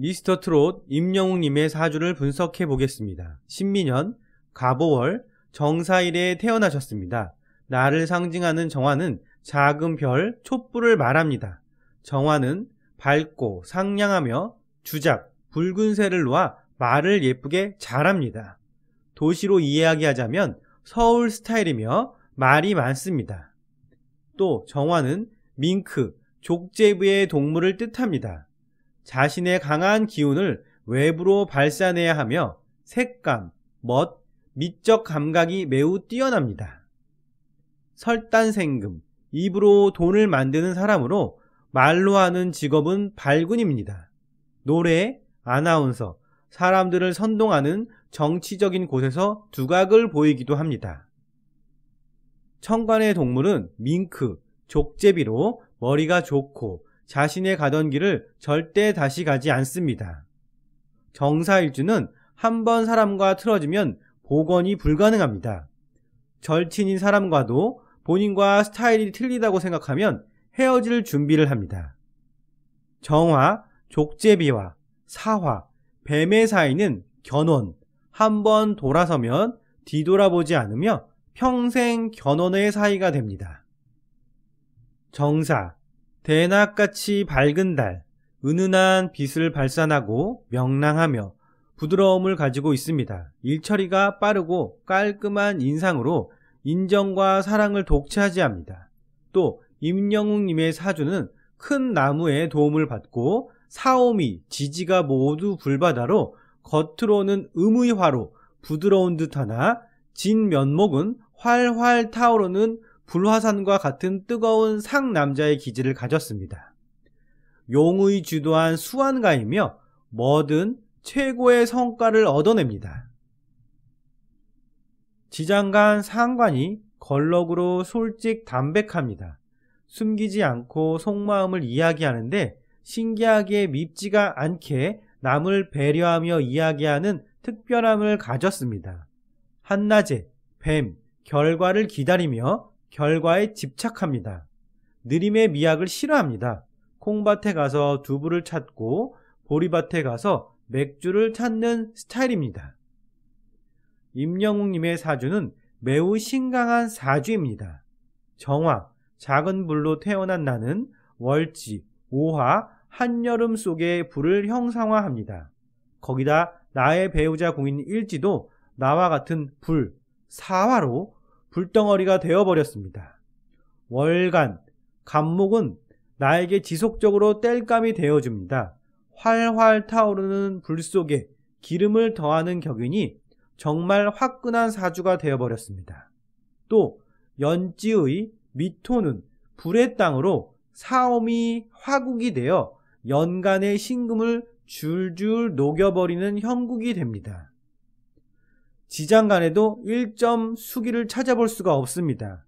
미스터 트롯 임영웅님의 사주를 분석해 보겠습니다. 신민년 갑오월 정사일에 태어나셨습니다. 나를 상징하는 정화는 작은 별 촛불을 말합니다. 정화는 밝고 상냥하며 주작, 붉은 새를 놓아 말을 예쁘게 잘합니다. 도시로 이야기하자면 서울 스타일이며 말이 많습니다. 또 정화는 밍크, 족제부의 동물을 뜻합니다. 자신의 강한 기운을 외부로 발산해야 하며 색감, 멋, 미적 감각이 매우 뛰어납니다. 설단생금, 입으로 돈을 만드는 사람으로 말로 하는 직업은 발군입니다. 노래, 아나운서, 사람들을 선동하는 정치적인 곳에서 두각을 보이기도 합니다. 천간의 동물은 밍크, 족제비로 머리가 좋고 자신의 가던 길을 절대 다시 가지 않습니다. 정사일주는 한 번 사람과 틀어지면 복원이 불가능합니다. 절친인 사람과도 본인과 스타일이 틀리다고 생각하면 헤어질 준비를 합니다. 정화, 족제비와 사화, 뱀의 사이는 견원, 한 번 돌아서면 뒤돌아보지 않으며 평생 견원의 사이가 됩니다. 정사, 대낮같이 밝은 달, 은은한 빛을 발산하고 명랑하며 부드러움을 가지고 있습니다. 일처리가 빠르고 깔끔한 인상으로 인정과 사랑을 독차지합니다. 또 임영웅님의 사주는 큰 나무의 도움을 받고 사오미, 지지가 모두 불바다로 겉으로는 음의화로 부드러운 듯하나 진면목은 활활 타오르는 불화산과 같은 뜨거운 상남자의 기질을 가졌습니다. 용의 주도한 수완가이며 뭐든 최고의 성과를 얻어냅니다. 지장간 상관이 걸럭으로 솔직 담백합니다. 숨기지 않고 속마음을 이야기하는데 신기하게 밉지가 않게 남을 배려하며 이야기하는 특별함을 가졌습니다. 한낮에 뱀, 결과를 기다리며 결과에 집착합니다. 느림의 미학을 싫어합니다. 콩밭에 가서 두부를 찾고 보리밭에 가서 맥주를 찾는 스타일입니다. 임영웅님의 사주는 매우 신강한 사주입니다. 정화, 작은 불로 태어난 나는 월지, 오화, 한여름 속에 불을 형상화합니다. 거기다 나의 배우자 공인 일지도 나와 같은 불, 사화로 불덩어리가 되어버렸습니다. 월간, 간목은 나에게 지속적으로 땔감이 되어줍니다. 활활 타오르는 불 속에 기름을 더하는 격이니 정말 화끈한 사주가 되어버렸습니다. 또 연지의 미토는 불의 땅으로 사오미 화국이 되어 연간의 신금을 줄줄 녹여버리는 형국이 됩니다. 지장간에도 1점 수기를 찾아볼 수가 없습니다.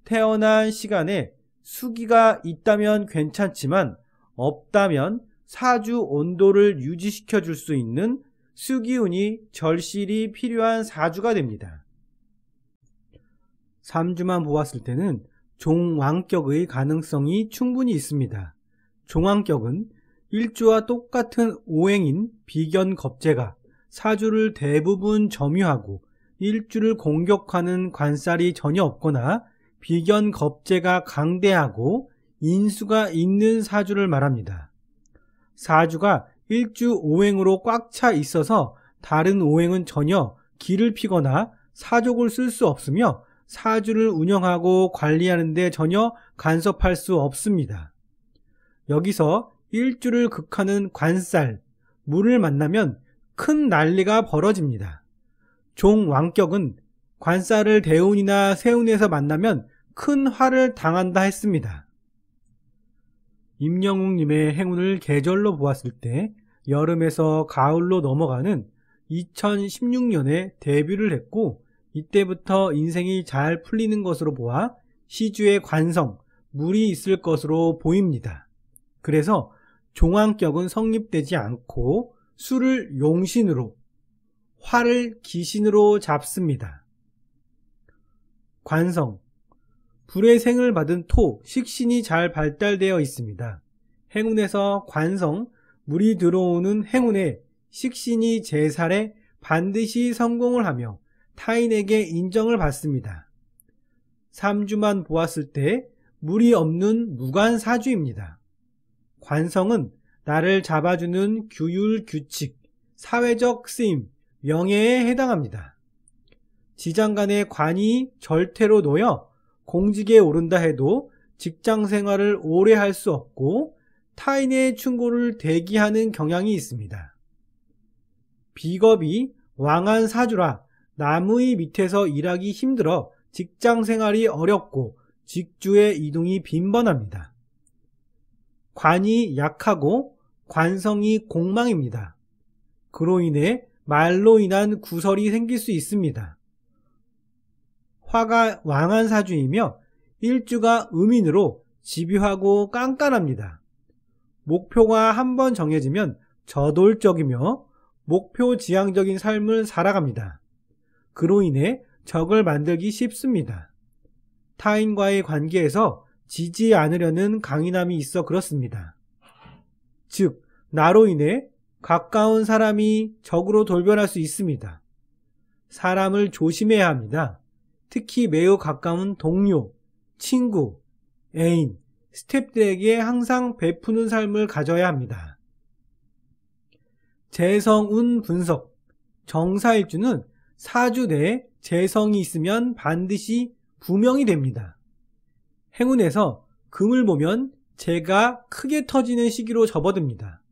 태어난 시간에 수기가 있다면 괜찮지만 없다면 사주 온도를 유지시켜 줄 수 있는 수기운이 절실히 필요한 사주가 됩니다. 3주만 보았을 때는 종왕격의 가능성이 충분히 있습니다. 종왕격은 일주와 똑같은 오행인 비견겁재가 사주를 대부분 점유하고 일주를 공격하는 관살이 전혀 없거나 비견겁재가 강대하고 인수가 있는 사주를 말합니다. 사주가 일주 오행으로 꽉 차 있어서 다른 오행은 전혀 기를 피거나 사족을 쓸 수 없으며 사주를 운영하고 관리하는 데 전혀 간섭할 수 없습니다. 여기서 일주를 극하는 관살, 물을 만나면 큰 난리가 벌어집니다. 종왕격은 관살을 대운이나 세운에서 만나면 큰 화를 당한다 했습니다. 임영웅님의 행운을 계절로 보았을 때 여름에서 가을로 넘어가는 2016년에 데뷔를 했고 이때부터 인생이 잘 풀리는 것으로 보아 시주의 관성, 물이 있을 것으로 보입니다. 그래서 종왕격은 성립되지 않고 수를 용신으로, 화를 기신으로 잡습니다. 관성, 불의 생을 받은 토, 식신이 잘 발달되어 있습니다. 행운에서 관성, 물이 들어오는 행운에 식신이 제살에 반드시 성공을 하며 타인에게 인정을 받습니다. 3주만 보았을 때 물이 없는 무관사주입니다. 관성은 나를 잡아주는 규율, 규칙, 사회적 쓰임, 명예에 해당합니다. 지장간의 관이 절퇴로 놓여 공직에 오른다 해도 직장 생활을 오래 할 수 없고 타인의 충고를 대기하는 경향이 있습니다. 비겁이 왕한 사주라 남의 밑에서 일하기 힘들어 직장 생활이 어렵고 직주의 이동이 빈번합니다. 관이 약하고 관성이 공망입니다. 그로 인해 말로 인한 구설이 생길 수 있습니다. 화가 왕한 사주이며 일주가 음인으로 집요하고 깐깐합니다. 목표가 한번 정해지면 저돌적이며 목표 지향적인 삶을 살아갑니다. 그로 인해 적을 만들기 쉽습니다. 타인과의 관계에서 지지 않으려는 강인함이 있어 그렇습니다. 즉, 나로 인해 가까운 사람이 적으로 돌변할 수 있습니다. 사람을 조심해야 합니다. 특히 매우 가까운 동료, 친구, 애인, 스태프들에게 항상 베푸는 삶을 가져야 합니다. 재성운 분석. 정사일주는 사주 내에 재성이 있으면 반드시 부명이 됩니다. 행운에서 금을 보면 재가 크게 터지는 시기로 접어듭니다.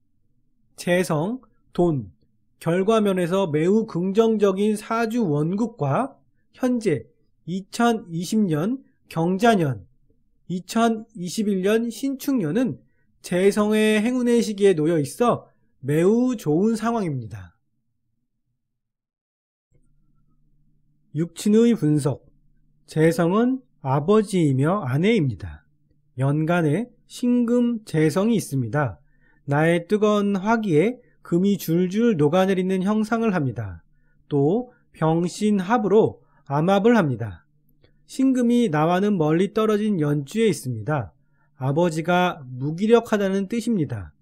재성, 돈, 결과면에서 매우 긍정적인 사주 원국과 현재 2020년 경자년, 2021년 신축년은 재성의 행운의 시기에 놓여 있어 매우 좋은 상황입니다. 육친의 분석. 재성은 아버지이며 아내입니다. 연간에 신금 재성이 있습니다. 나의 뜨거운 화기에 금이 줄줄 녹아내리는 형상을 합니다. 또 병신합으로 암합을 합니다. 신금이 나와는 멀리 떨어진 연주에 있습니다. 아버지가 무기력하다는 뜻입니다.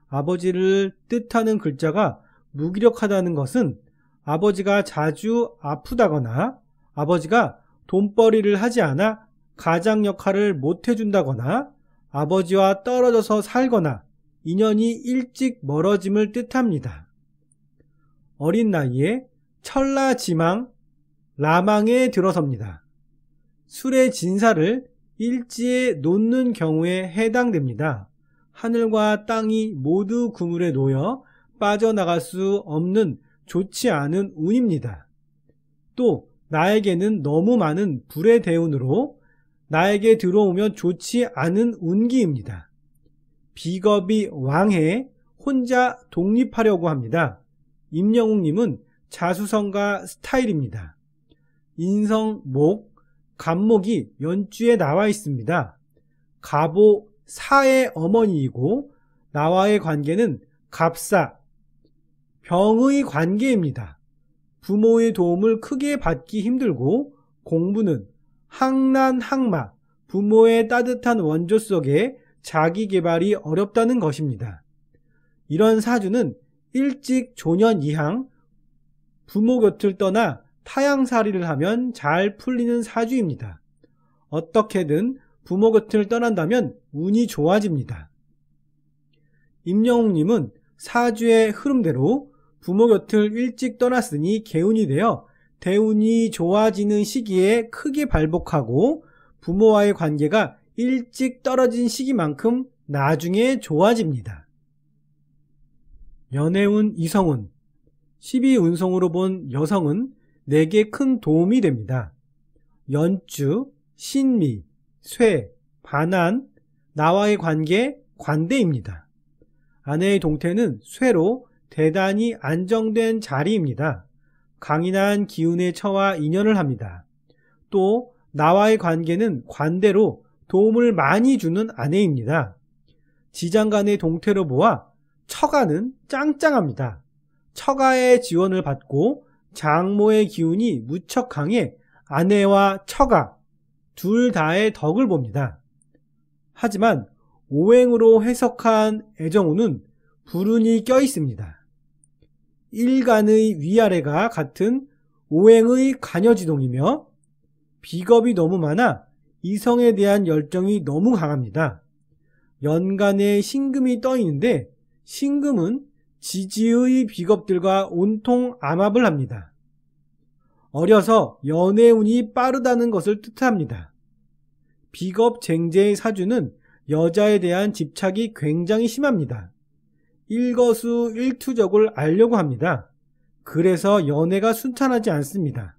아버지를 뜻하는 글자가 무기력하다는 것은 아버지가 자주 아프다거나 아버지가 돈벌이를 하지 않아 가장 역할을 못 해준다거나 아버지와 떨어져서 살거나 인연이 일찍 멀어짐을 뜻합니다. 어린 나이에 천라지망, 라망에 들어섭니다. 술의 진사를 일지에 놓는 경우에 해당됩니다. 하늘과 땅이 모두 그물에 놓여 빠져나갈 수 없는 좋지 않은 운입니다. 또 나에게는 너무 많은 불의 대운으로 나에게 들어오면 좋지 않은 운기입니다. 비겁이 왕해 혼자 독립하려고 합니다. 임영웅님은 자수성가 스타일입니다. 인성, 목, 간목이 연주에 나와 있습니다. 갑오 사의 어머니이고 나와의 관계는 갑사, 병의 관계입니다. 부모의 도움을 크게 받기 힘들고 공부는 항난항마, 부모의 따뜻한 원조 속에 자기 개발이 어렵다는 것입니다. 이런 사주는 일찍 조년 이항, 부모 곁을 떠나 타향살이를 하면 잘 풀리는 사주입니다. 어떻게든 부모 곁을 떠난다면 운이 좋아집니다. 임영웅님은 사주의 흐름대로 부모 곁을 일찍 떠났으니 개운이 되어 대운이 좋아지는 시기에 크게 발복하고 부모와의 관계가 일찍 떨어진 시기만큼 나중에 좋아집니다. 연애운 이성운. 12운성으로 본 여성은 내게 큰 도움이 됩니다. 연주, 신미, 쇠, 반한, 나와의 관계, 관대입니다. 아내의 동태는 쇠로 대단히 안정된 자리입니다. 강인한 기운의 처와 인연을 합니다. 또 나와의 관계는 관대로 도움을 많이 주는 아내입니다. 지장간의 동태로 보아 처가는 짱짱합니다. 처가의 지원을 받고 장모의 기운이 무척 강해 아내와 처가 둘 다의 덕을 봅니다. 하지만 오행으로 해석한 애정운은 불운이 껴 있습니다. 일간의 위아래가 같은 오행의 관여지동이며 비겁이 너무 많아 이성에 대한 열정이 너무 강합니다. 연간에 신금이 떠 있는데 신금은 지지의 비겁들과 온통 암합을 합니다. 어려서 연애운이 빠르다는 것을 뜻합니다. 비겁쟁제의 사주는 여자에 대한 집착이 굉장히 심합니다. 일거수일투족을 알려고 합니다. 그래서 연애가 순탄하지 않습니다.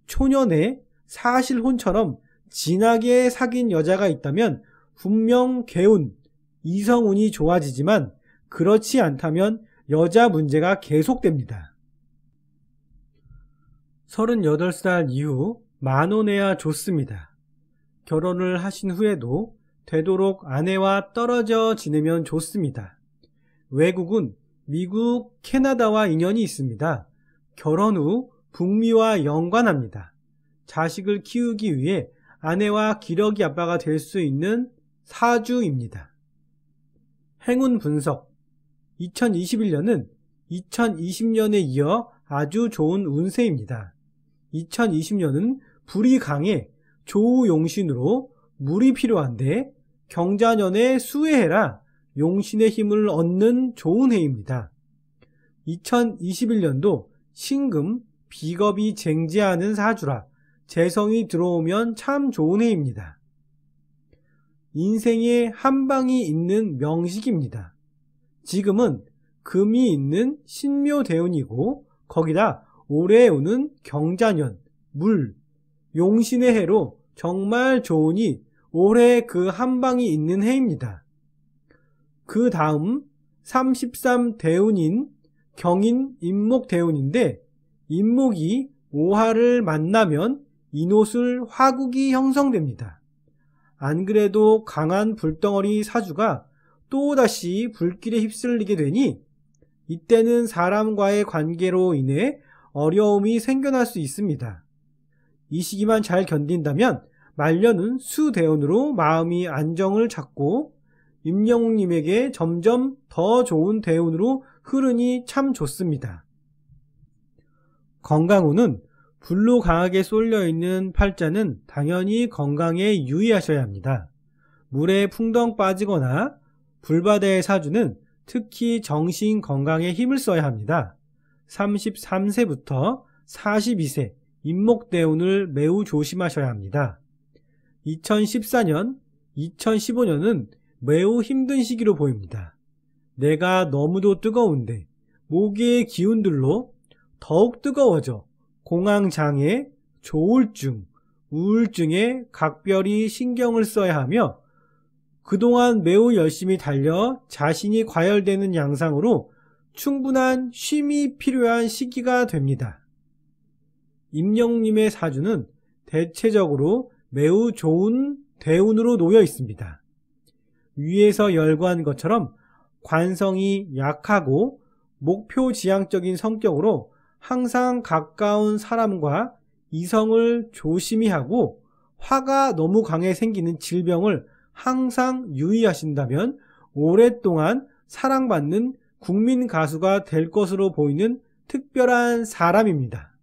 초년에 사실혼처럼 진하게 사귄 여자가 있다면 분명 개운, 이성운이 좋아지지만 그렇지 않다면 여자 문제가 계속됩니다. 38살 이후 만혼해야 좋습니다. 결혼을 하신 후에도 되도록 아내와 떨어져 지내면 좋습니다. 외국은 미국, 캐나다와 인연이 있습니다. 결혼 후 북미와 연관합니다. 자식을 키우기 위해 아내와 기러기 아빠가 될 수 있는 사주입니다. 행운 분석. 2021년은 2020년에 이어 아주 좋은 운세입니다. 2020년은 불이 강해 조우용신으로 물이 필요한데 경자년에 수해해라 용신의 힘을 얻는 좋은 해입니다. 2021년도 신금, 비겁이 쟁제하는 사주라 재성이 들어오면 참 좋은 해입니다. 인생에 한 방이 있는 명식입니다. 지금은 금이 있는 신묘대운이고 거기다 올해 오는 경자년, 물, 용신의 해로 정말 좋으니 올해 그 한 방이 있는 해입니다. 그 다음 33대운인 경인 임목대운인데 임목이 오화를 만나면 인옷을 화국이 형성됩니다. 안 그래도 강한 불덩어리 사주가 또다시 불길에 휩쓸리게 되니 이때는 사람과의 관계로 인해 어려움이 생겨날 수 있습니다. 이 시기만 잘 견딘다면 말년은 수대운으로 마음이 안정을 찾고 임영웅님에게 점점 더 좋은 대운으로 흐르니 참 좋습니다. 건강운은 불로 강하게 쏠려있는 팔자는 당연히 건강에 유의하셔야 합니다. 물에 풍덩 빠지거나 불바다의 사주는 특히 정신 건강에 힘을 써야 합니다. 33세부터 42세 임목대운을 매우 조심하셔야 합니다. 2014년, 2015년은 매우 힘든 시기로 보입니다. 내가 너무도 뜨거운데 모기의 기운들로 더욱 뜨거워져 공황장애, 조울증, 우울증에 각별히 신경을 써야 하며 그동안 매우 열심히 달려 자신이 과열되는 양상으로 충분한 쉼이 필요한 시기가 됩니다. 임영웅님의 사주는 대체적으로 매우 좋은 대운으로 놓여 있습니다. 위에서 열거한 것처럼 관성이 약하고 목표지향적인 성격으로 항상 가까운 사람과 이성을 조심히 하고 화가 너무 강해 생기는 질병을 항상 유의하신다면 오랫동안 사랑받는 국민 가수가 될 것으로 보이는 특별한 사람입니다.